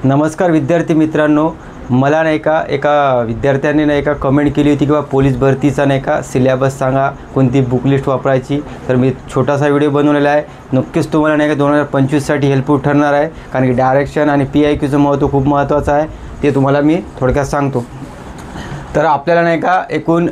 नमस्कार विद्यार्थी मित्रांनो, मला नाही का एका विद्यार्थ्याने नाही का कमेंट केली होती की बा पोलीस भरतीचा नाही का सिलेबस सांगा, कोणती बुक लिस्ट वापरायची. तर मी छोटासा व्हिडिओ बनवलेला आहे. नक्कीच तुम्हाला नाही का 2025साठी हेल्पफुल ठरणार आहे, कारण की डायरेक्शन आणि PIQचं महत्त्व खूप महत्त्वाचं आहे. ते तुम्हाला मी थोडक्यात सांगतो. तर आपल्याला नाही का एकूण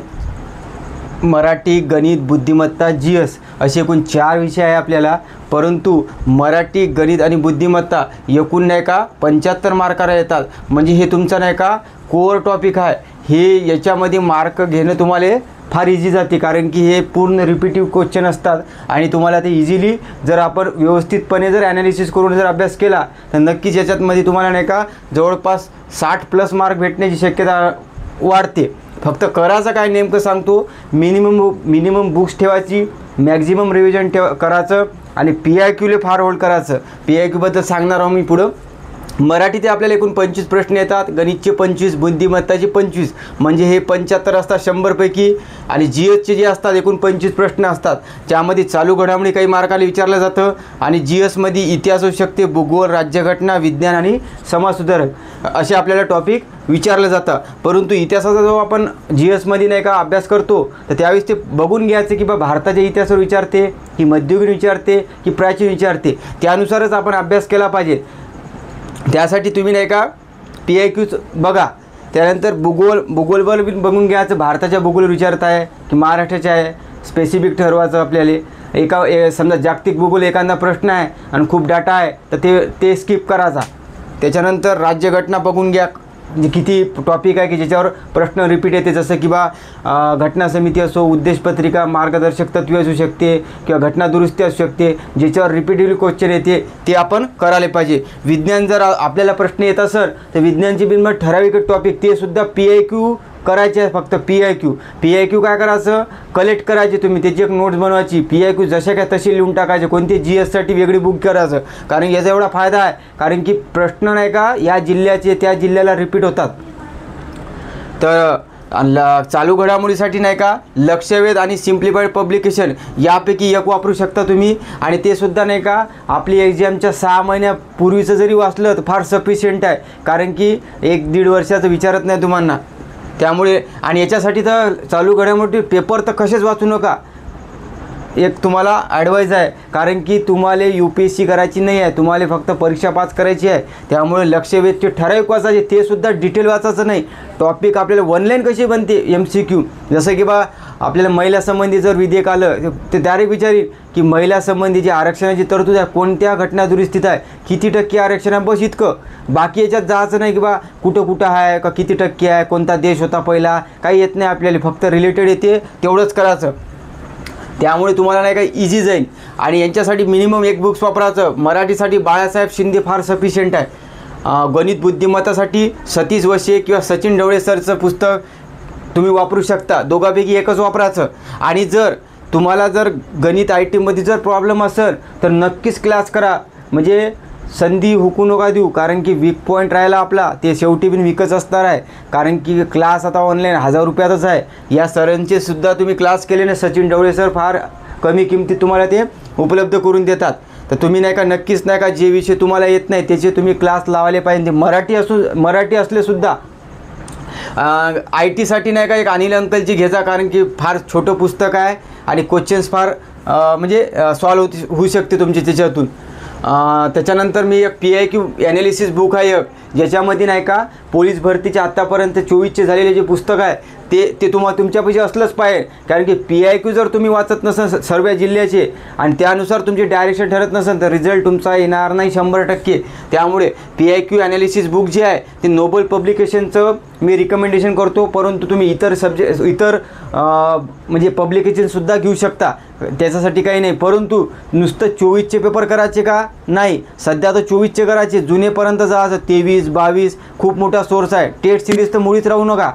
मराठी, गणित, बुद्धिमत्ता, GS असे एकूण 4 विषय आहे आपल्याला. परंतु मराठी, गणित आणि बुद्धिमत्ता एकूण नाही का 75 मार्काला येतात. म्हणजे हे तुमचं नाही का कोअर टॉपिक आहे. हे याच्यामध्ये मार्क घेणं तुम्हाला फार इझी जाते, कारण की हे पूर्ण रिपीटिव्ह क्वेश्चन असतात आणि तुम्हाला ते इझिली जर आपण व्यवस्थितपणे जर ॲनालिसिस करून जर अभ्यास केला तर नक्कीच याच्यातमध्ये तुम्हाला नाही का जवळपास 60+ मार्क भेटण्याची शक्यता वाढते. फक्त करायचं काय नेमकं सांगतो. मिनिमम बुक्स ठेवायची, मॅक्झिमम रिव्हिजन करायचं आणि PIQले फार होल्ड करायचं. PIQबद्दल सांगणार आहोत मी पुढं. मराठीत आपल्याला एकूण 25 प्रश्न येतात, गणितचे 25, बुद्धिमत्ताचे 25, म्हणजे हे 75 असतात 100पैकी. आणि GSचे जे असतात एकूण 25 प्रश्न असतात, ज्यामध्ये चालू घडामोडी काही मार्काला विचारलं जातं. आणि GSमध्ये इतिहास असू शकते, भूगोल, राज्यघटना, विज्ञान आणि समाजसुधारक असे आपल्याला टॉपिक विचारलं जातं. परंतु इतिहासाचा जो आपण GSमध्ये नाही का अभ्यास करतो तर त्यावेळेस ते बघून घ्यायचं की बा भारताच्या इतिहासावर विचारते की मध्ययुगीन विचारते की प्राचीन विचारते, त्यानुसारच आपण अभ्यास केला पाहिजे. त्यासाठी तुम्ही नाही का PIQच बघा. त्यानंतर भूगोलवर बघून घ्यायचं, भारताच्या भूगोल विचारत आहे की महाराष्ट्राच्या आहे, स्पेसिफिक ठरवायचं आपल्याला. समजा जागतिक भूगोल एखादा प्रश्न आहे आणि खूप डाटा आहे तर ते स्किप करायचा. त्याच्यानंतर राज्यघटना बघून घ्या, किती टॉपिक आहे की ज्याच्यावर प्रश्न रिपीट येते, जसं की बा घटना समिती असो, उद्देशपत्रिका, मार्गदर्शक तत्त्वे असू शकते किंवा घटना दुरुस्ती असू शकते, ज्याच्यावर रिपीटेडली क्वेश्चन येते ते आपण करायला पाहिजे. विज्ञान जर आपल्याला प्रश्न येत असेल तर विज्ञानची बिनमत ठराविक टॉपिक ते सुद्धा PIQ करायचे आहे. फक्त PIQ काय करायचं, कलेक्ट करायचे तुम्ही, त्याची एक नोट्स बनवायची. PIQ जशा काय तशी लिहून टाकायचे. कोणती GSसाठी वेगळी बुक करायचं, कारण याचा एवढा फायदा आहे कारण की प्रश्न नाही का या जिल्ह्याचे त्या जिल्ह्याला रिपीट होतात. तर चालू घडामोडीसाठी नाही का लक्षवेध आणि सिम्प्लिफाईड पब्लिकेशन यापैकी एक वापरू शकता तुम्ही. आणि ते सुद्धा नाही का आपली एक्झामच्या 6 महिन्यापूर्वीचं जरी वाचलं तर फार सफिशियंट आहे, कारण की 1-1.5 वर्षाचं विचारत नाही तुम्हाला. त्यामुळे आणि याच्यासाठी तर चालू घडामोडी पेपर तर कसेच वाचू नका. एक तुम्हाला ॲडवाईज आहे, कारण की तुम्हाला UPSC करायची नाही आहे, तुम्हाला फक्त परीक्षा पास करायची आहे. त्यामुळे लक्षवेधचे ठराविक वाचायचे, ते सुद्धा डिटेल वाचायचं नाही. टॉपिक आपल्याला ऑनलाईन कशी बनते MCQ, जसं की बा आपल्याला महिला संबंधी जर विधेयक आलं ते डायरेक्ट विचारील की महिला संबंधी जी आरक्षणाची तरतूद आहे कोणत्या घटना दुरुस्तीत आहे, किती टक्के आरक्षण आहे, बस इतकं. बाकी याच्यात जायचं नाही की बा कुठं आहे का किती टक्के आहे, कोणता देश होता पहिला, काही येत नाही आपल्याला. फक्त रिलेटेड येते तेवढंच करायचं. त्यामुळे तुम्हाला नाही का इझी जाईल. आणि यांच्यासाठी मिनिमम एक बुक्स वापरायचं. मराठीसाठी बाळासाहेब शिंदे फार सफिशियंट आहे. गणित बुद्धिमत्तासाठी सतीश वशे किंवा सचिन ढवळे सरचं पुस्तक तुम्ही वापरू शकता. दोघांपैकी एकच वापरायचं. आणि जर तुम्हाला जर गणित ITमध्ये जर प्रॉब्लेम असेल तर नक्कीच क्लास करा. म्हणजे संधी हुकू नका देऊ, कारण की वीक पॉईंट राहिला आपला ते शेवटी पण वीकच असणार आहे. कारण की क्लास आता ऑनलाईन 1000 रुपयातच आहे. या सरांचे सुद्धा तुम्ही क्लास केले ना, सचिन ढवळे सर फार कमी किमतीत तुम्हाला ते उपलब्ध करून देतात. तर तुम्ही नाही का नक्कीच नाही का जे विषय तुम्हाला येत नाही त्याचे तुम्ही क्लास लावायला पाहिजे. मराठी असलेसुद्धा ITसाठी नाही का एक अनिल अंकलची घ्यायचा, कारण की फार छोटं पुस्तक आहे आणि क्वेश्चन्स फार म्हणजे सॉल्व होऊ शकते तुमचे त्याच्यातून. त्याच्यानंतर मी एक PIQ ॲनालिसिस बुक आहे एक, ज्याच्यामध्ये नाही का पोलीस भरतीचे आत्तापर्यंत 24चे झालेले जे पुस्तक आहे ते तुमच्यापाशी असलंच पाहिजे. कारण की PIQ जर तुम्ही वाचत नसेल सर्व जिल्ह्याचे आणि त्यानुसार तुमचे डायरेक्शन ठरत नसेल तर रिझल्ट तुमचा येणार नाही 100%. त्यामुळे PIQ ॲनालिसिस बुक जे आहे ते नोबल पब्लिकेशनचं मी रिकमेंडेशन करतो. परंतु तुम्ही इतर म्हणजे पब्लिकेशनसुद्धा घेऊ शकता, त्याच्यासाठी काही नाही. परंतु नुसतं 24चे पेपर करायचे का नाही, सध्या तर 24चे करायचे, जुनेपर्यंत जायचं. 23, 22 खूप मोठा सोर्स आहे. टेट सिरीज तर मुळीच राहू नका,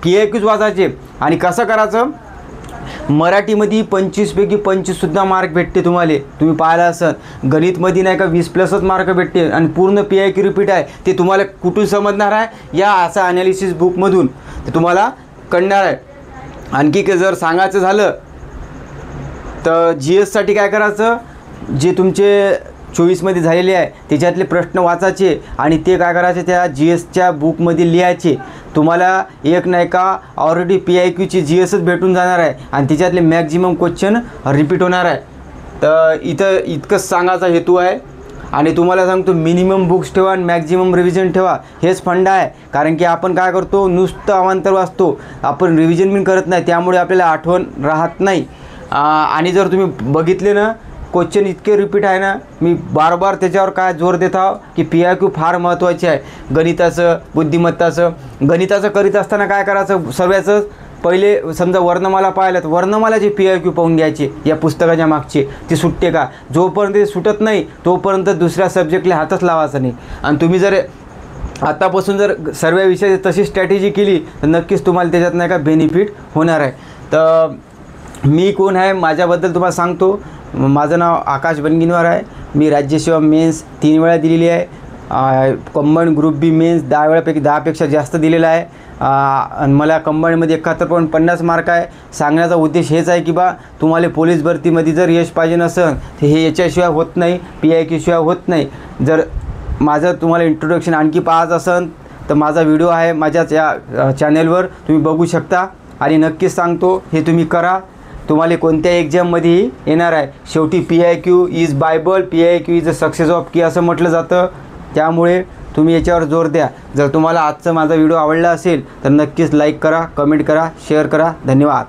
PIQच वाचायचे. आणि कसं करायचं, मराठीमध्ये 25पैकी 25सुद्धा मार्क भेटते तुम्हाला. तुम्ही पाहिलं असेल गणितमध्ये नाही का 20+ मार्क भेटते आणि पूर्ण PIQ रिपीट आहे. ते तुम्हाला कुठून समजणार आहे, या असा ॲनालिसिस बुकमधून ते तुम्हाला कळणार आहे. आणखी जर सांगायचं झालं तर GSसाठी काय करायचं, जे तुमचे 2024मध्ये झालेली आहे त्याच्यातले प्रश्न वाचायचे आणि ते काय करायचे त्या GSच्या बुकमध्ये लिहायचे. तुम्हाला एक नाही का ऑलरेडी PIQची GSच भेटून जाणार आहे आणि त्याच्यातले मॅक्झिमम क्वेश्चन रिपीट होणार आहे. तर इथं इतकंच सांगायचा हेतू आहे. आणि तुम्हाला सांगतो मिनिमम बुक्स ठेवा आणि मॅक्झिमम रिव्हिजन ठेवा, हेच फंडा आहे. कारण की आपण काय करतो, नुसतं अवांतर वाचतो, आपण रिव्हिजन पण करत नाही, त्यामुळे आपल्याला आठवण राहत नाही. आणि जर तुम्ही बघितले ना क्वेश्चन इतके रिपीट आहे ना, मी बार त्याच्यावर काय जोर देत आहो की PIQ फार महत्त्वाचे आहे. गणिताचं, बुद्धिमत्ताचं. गणिताचं करीत असताना काय करायचं, सर्वांचं पहिले समजा वर्णमाला पाहिलं तर वर्णमालाचे PIQ पाहून घ्यायचे या पुस्तकाच्या मागचे, ते सुटते का. जोपर्यंत ते सुटत नाही तोपर्यंत दुसऱ्या सब्जेक्टला हातच लावायचा नाही. आणि तुम्ही जर आतापासून जर सर्व विषयाची तशी स्ट्रॅटेजी केली तर नक्कीच तुम्हाला त्याच्यात नाही का बेनिफिट होणार आहे. तर मी कोण आहे माझ्याबद्दल तुम्हाला सांगतो. माझं नाव आकाश बनगिनवार आहे. मी राज्यसेवा मेन्स 3 वेळा दिलेली आहे. कंबाईंड ग्रुप बी मेन्स 10 वेळापैकी 10पेक्षा जास्त दिलेला आहे. आणि मला कंबाईंडमध्ये 71.50 मार्क आहे. सांगण्याचा उद्देश हेच आहे की बा तुम्हाला पोलीस भरतीमध्ये जर यश पाहिजे नसेल तर हे याच्याशिवाय होत नाही, PIQ शिवाय होत नाही. जर माझं तुम्हाला इंट्रोडक्शन आणखी पाहायचं असेल तर माझा व्हिडिओ आहे माझ्याच या चॅनेलवर, तुम्ही बघू शकता. आणि नक्कीच सांगतो हे तुम्ही करा, तुम्हाला कोणत्या एक्झाममध्येही येणार आहे. शेवटी PIQ is Bible, PIQ is a success of की असं म्हटलं जातं. त्यामुळे तुम्ही याच्यावर जोर द्या. जर तुम्हाला आजचा माझा व्हिडिओ आवडला असेल तर नक्कीच लाईक करा, कमेंट करा, शेअर करा. धन्यवाद.